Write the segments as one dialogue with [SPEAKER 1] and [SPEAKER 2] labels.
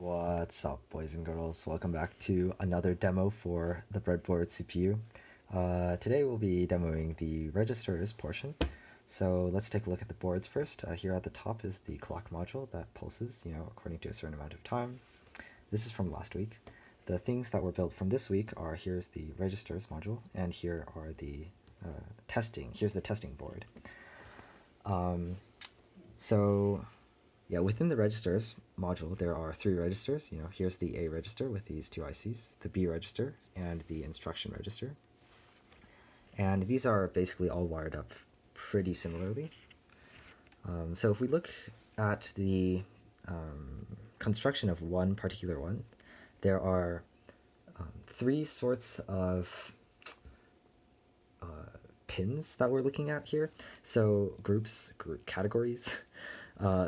[SPEAKER 1] What's up, boys and girls? Welcome back to another demo for the breadboard CPU. Today we'll be demoing the registers portion. So let's take a look at the boards first. Here at the top is the clock module that pulses, according to a certain amount of time. This is from last week. The things that were built from this week are here's the registers module, and here are the here's the testing board. Yeah, within the registers module, there are 3 registers. Here's the A register with these 2 ICs, the B register, and the instruction register. And these are basically all wired up pretty similarly. So if we look at the construction of one particular one, there are 3 sorts of pins that we're looking at here. So group categories.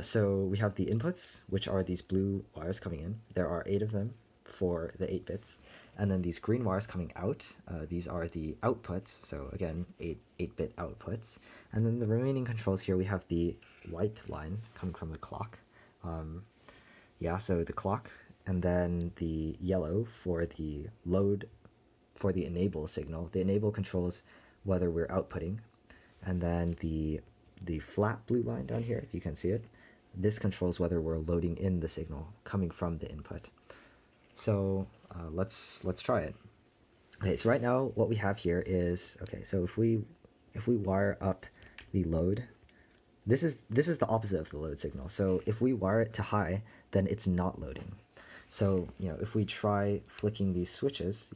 [SPEAKER 1] So we have the inputs, which are these blue wires coming in. There are 8 of them for the 8 bits. And then these green wires coming out, these are the outputs. So again, 8-bit outputs. And then the remaining controls here, we have the white line coming from the clock. So the clock, and then the yellow for the load, for the enable signal. The enable controls whether we're outputting. And then the flat blue line down here, if you can see it, this controls whether we're loading in the signal coming from the input. So let's try it. Okay, so right now what we have here is, okay, so if we wire up the load, this is the opposite of the load signal. So if we wire it to high, then it's not loading. So if we try flicking these switches,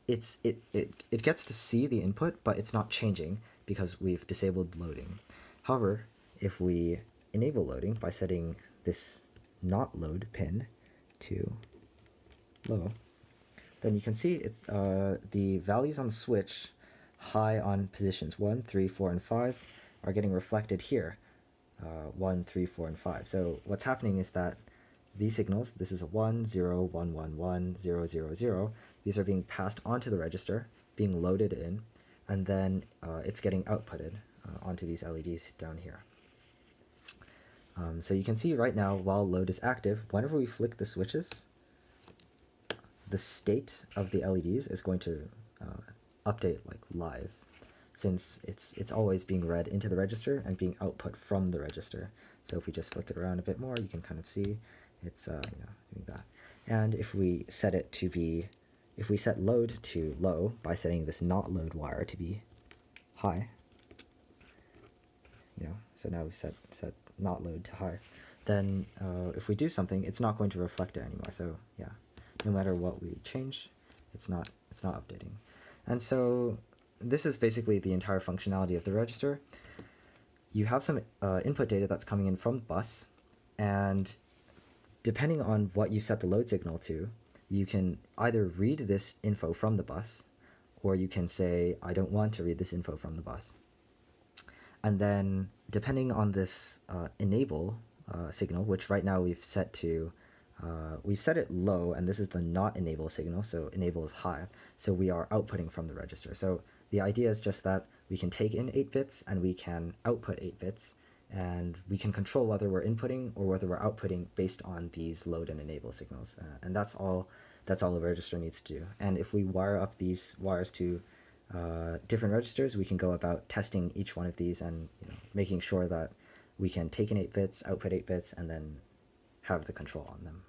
[SPEAKER 1] it gets to see the input, but it's not changing because we've disabled loading. However, if we enable loading by setting this not load pin to low, then you can see it's the values on the switch high on positions 1, 3, 4, and 5 are getting reflected here, 1, 3, 4, and 5. So what's happening is that these signals, this is a 1, 0, 1, 1, 1, 0, 0, 0, these are being passed onto the register, being loaded in, and then it's getting outputted onto these LEDs down here. So you can see right now, while load is active, whenever we flick the switches, the state of the LEDs is going to update like live, since it's always being read into the register and being output from the register. So if we just flick it around a bit more, you can kind of see it's doing that. And if we set it to be, if we set load to low by setting this not load wire to be high, so now we've set not load to high, then if we do something, it's not going to reflect it anymore. So yeah, no matter what we change, it's not updating. And so this is basically the entire functionality of the register. You have some input data that's coming in from bus, and depending on what you set the load signal to, you can either read this info from the bus, or you can say, I don't want to read this info from the bus. And then depending on this enable signal, which right now we've set it low, and this is the not enable signal, so enable is high, so we are outputting from the register. So the idea is just that we can take in 8 bits and we can output 8 bits, and we can control whether we're inputting or whether we're outputting based on these load and enable signals. And that's all the register needs to do. And if we wire up these wires to different registers, we can go about testing each one of these and making sure that we can take in 8 bits, output 8 bits, and then have the control on them.